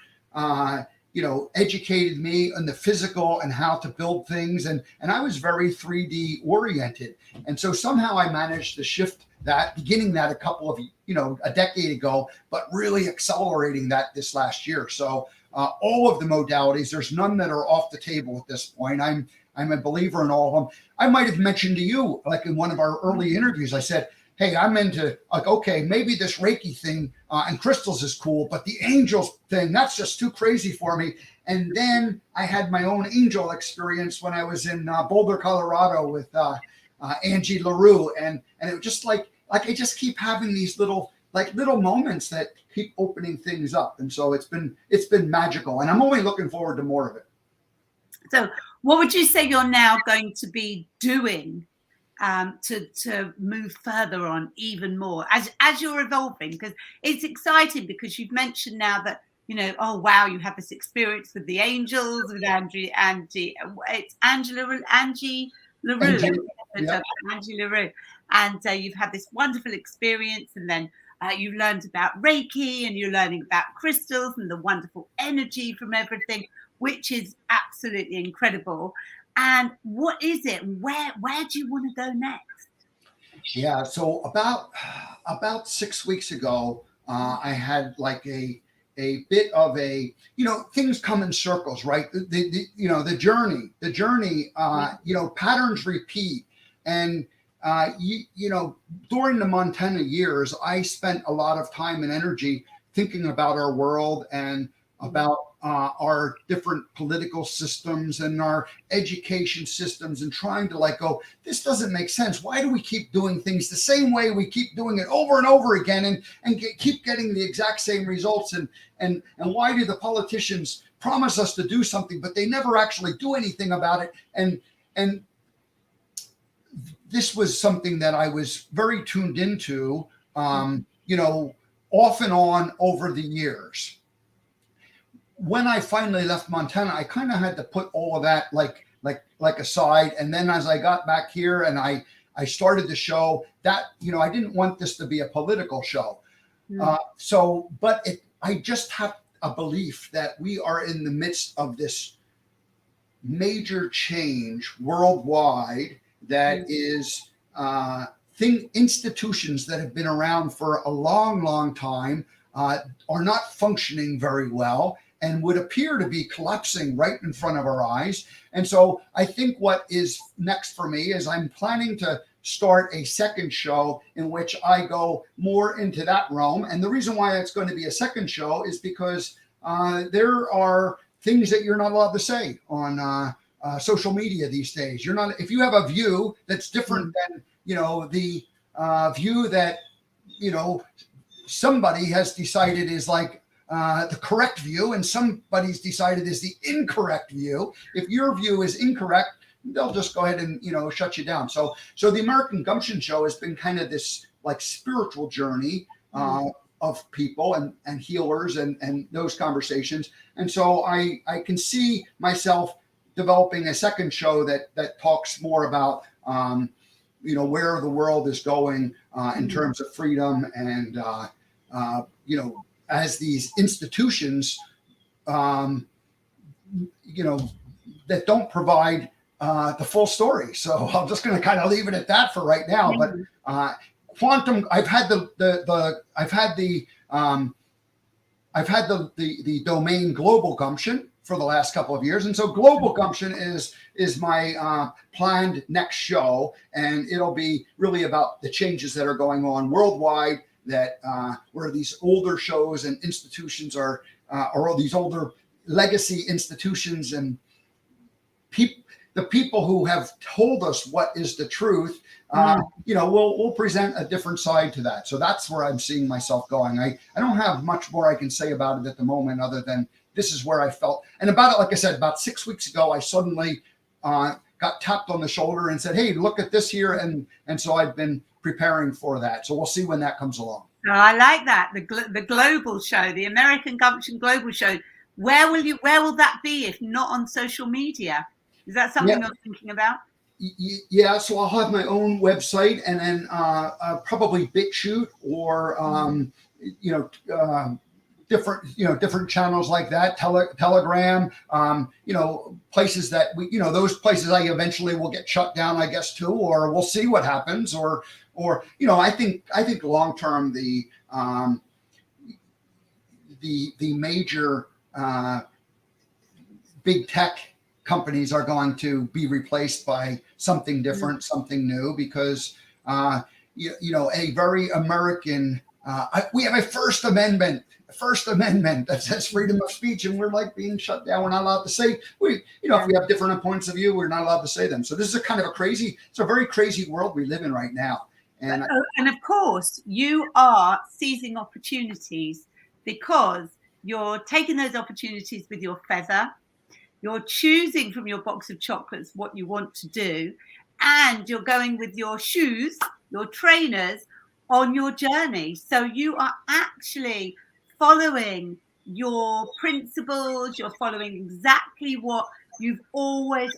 you know, educated me on the physical and how to build things. And I was very 3D oriented. And so somehow I managed to shift that, beginning that a decade ago, but really accelerating that this last year. So all of the modalities, there's none that are off the table at this point. I'm a believer in all of them. I might have mentioned to you, like in one of our early interviews, I said, hey, I'm into, like, okay, maybe this Reiki thing and crystals is cool, but the angels thing, that's just too crazy for me. And then I had my own angel experience when I was in Boulder, Colorado with Angie LaRue. And it was just like I just keep having these little moments that keep opening things up. And so it's been magical. And I'm only looking forward to more of it. So what would you say you're now going to be doing to move further on even more as you're evolving? Because it's exciting, because you've mentioned now that, you know, oh wow, you have this experience with the angels, with Angie, it's Angie LaRue, yeah. Angie LaRue, and you've had this wonderful experience, and then you learned about Reiki, and you're learning about crystals and the wonderful energy from everything, which is absolutely incredible. And what is it? Where do you want to go next? Yeah. So about 6 weeks ago, I had like a bit of a, you know, things come in circles, right? The journey, you know, patterns repeat. And, you know, during the Montana years, I spent a lot of time and energy thinking about our world and about our different political systems and our education systems, and trying to like go, this doesn't make sense. Why do we keep doing things the same way? We keep doing it over and over again and keep getting the exact same results. And why do the politicians promise us to do something, but they never actually do anything about it? And this was something that I was very tuned into, you know, off and on over the years. When I finally left Montana, I kind of had to put all of that like aside. And then as I got back here and I started the show, that, you know, I didn't want this to be a political show. I just have a belief that we are in the midst of this major change worldwide that is institutions that have been around for a long time are not functioning very well, and would appear to be collapsing right in front of our eyes. And so I think what is next for me is I'm planning to start a second show in which I go more into that realm. And the reason why it's going to be a second show is because there are things that you're not allowed to say on social media these days. You're not, if you have a view that's different than, you know, the view that, you know, somebody has decided is like the correct view, and somebody's decided is the incorrect view. If your view is incorrect, they'll just go ahead and, you know, shut you down. So the American Gumption Show has been kind of this like spiritual journey of people and healers and those conversations. And so I can see myself developing a second show that talks more about, you know, where the world is going in terms of freedom and, you know, as these institutions, you know, that don't provide the full story. So I'm just going to kind of leave it at that for right now. But quantum, I've had the domain Global Gumption for the last couple of years, and so Global Gumption is my planned next show, and it'll be really about the changes that are going on worldwide. That where these older shows and institutions are, or these older legacy institutions and the people who have told us what is the truth, we'll present a different side to that. So that's where I'm seeing myself going. I don't have much more I can say about it at the moment, other than this is where I felt. And about it, like I said, about 6 weeks ago, I suddenly got tapped on the shoulder and said, hey, look at this here. And so I've been preparing for that. So we'll see when that comes along. Oh, I like that. The global show, the American Gumption Global Show. Where will that be if not on social media? Is that something you're thinking about? Yeah, so I'll have my own website, and then probably BitChute or different channels like that, Telegram, places that those places I eventually will get shut down, I guess, too, or we'll see what happens, or I think long term the major big tech companies are going to be replaced by something different, something new, because a very American. We have a First Amendment that says freedom of speech, and we're like being shut down. We're not allowed to say if we have different points of view, we're not allowed to say them. So this is it's a very crazy world we live in right now. And of course, you are seizing opportunities because you're taking those opportunities with your feather. You're choosing from your box of chocolates what you want to do, and you're going with your shoes, your trainers, on your journey. So you are actually following your principles. You're following exactly what you've always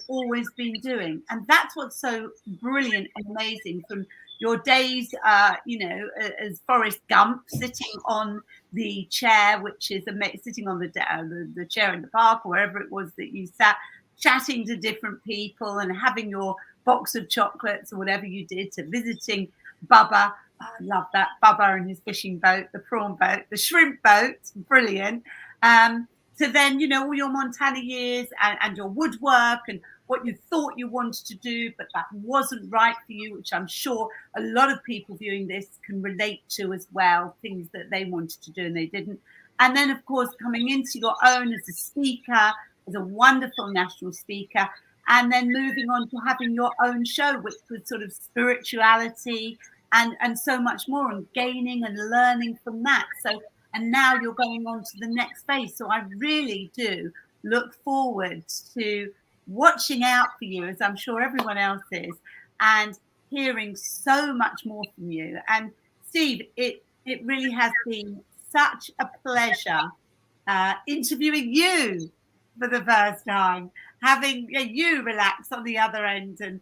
been doing. And that's what's so brilliant and amazing from your days, as Forrest Gump, sitting on the chair, which is sitting on the chair in the park, or wherever it was that you sat, chatting to different people and having your box of chocolates or whatever you did, to visiting Bubba. Oh, I love that. Bubba and his fishing boat, the prawn boat, the shrimp boat, brilliant. So then, all your Montana years and your woodwork and what you thought you wanted to do, but that wasn't right for you, which I'm sure a lot of people viewing this can relate to as well, things that they wanted to do and they didn't. And then, of course, coming into your own as a speaker, as a wonderful national speaker, and then moving on to having your own show, which was sort of spirituality and so much more, and gaining and learning from that. So, and now you're going on to the next phase. So I really do look forward to watching out for you, as I'm sure everyone else is, and hearing so much more from you. And Steve, it really has been such a pleasure interviewing you for the first time, having you relax on the other end and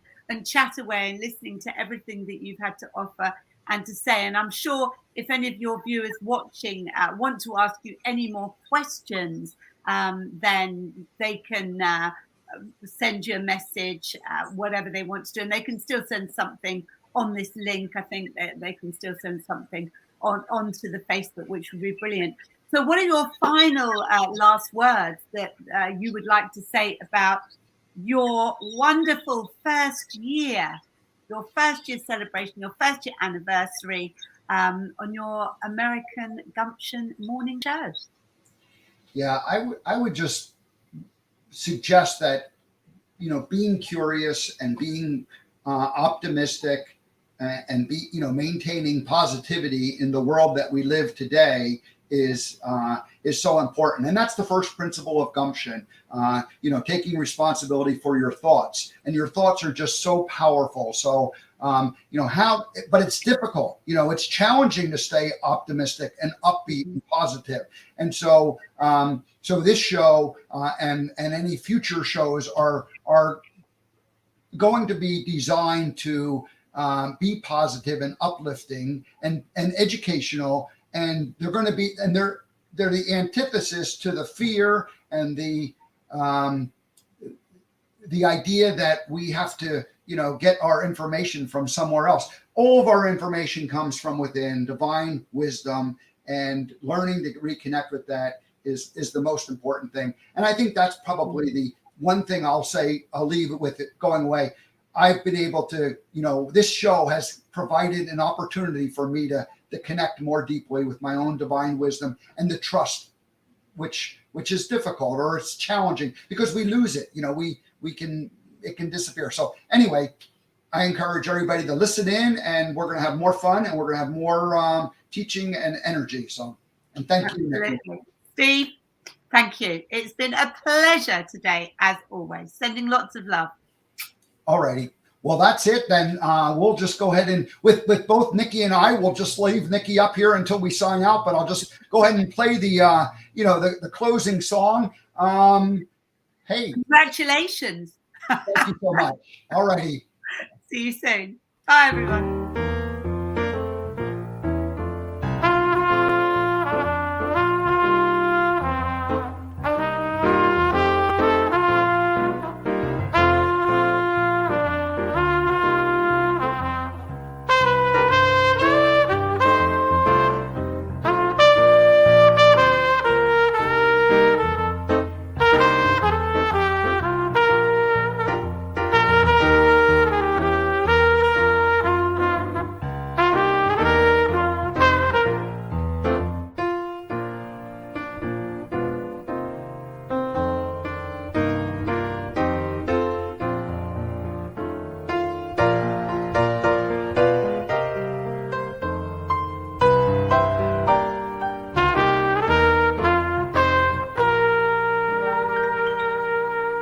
chat away and listening to everything that you've had to offer and to say. And I'm sure if any of your viewers watching want to ask you any more questions, then they can send you a message, whatever they want to do. And they can still send something on this link. I think that they can still send something onto the Facebook, which would be brilliant. So what are your final last words that you would like to say about your wonderful first year celebration, your first year anniversary on your American Gumption morning show? Yeah, I would just suggest that, being curious and being optimistic and maintaining positivity in the world that we live today is so important. And that's the first principle of gumption, taking responsibility for your thoughts. And your thoughts are just so powerful. So, but it's difficult. It's challenging to stay optimistic and upbeat and positive. And so, so this show and any future shows are going to be designed to be positive and uplifting and educational. And they're going to be, and they're the antithesis to the fear and the idea that we have to, get our information from somewhere else. All of our information comes from within, divine wisdom, and learning to reconnect with that is the most important thing. And I think that's probably the one thing I'll leave it with it going away. I've been able to, this show has provided an opportunity for me to connect more deeply with my own divine wisdom and the trust, which is difficult, or it's challenging because we lose it. We can it can disappear. So anyway, I encourage everybody to listen in, and we're going to have more fun, and we're going to have more teaching and energy. So, and thank you, Nicci. Steve, thank you. It's been a pleasure today, as always. Sending lots of love. Alrighty. Well, that's it. Then we'll just go ahead and with both Nicci and I, we'll just leave Nicci up here until we sign out. But I'll just go ahead and play the the closing song. Hey, Congratulations. thank you so much. Alrighty. See you soon. Bye, everyone.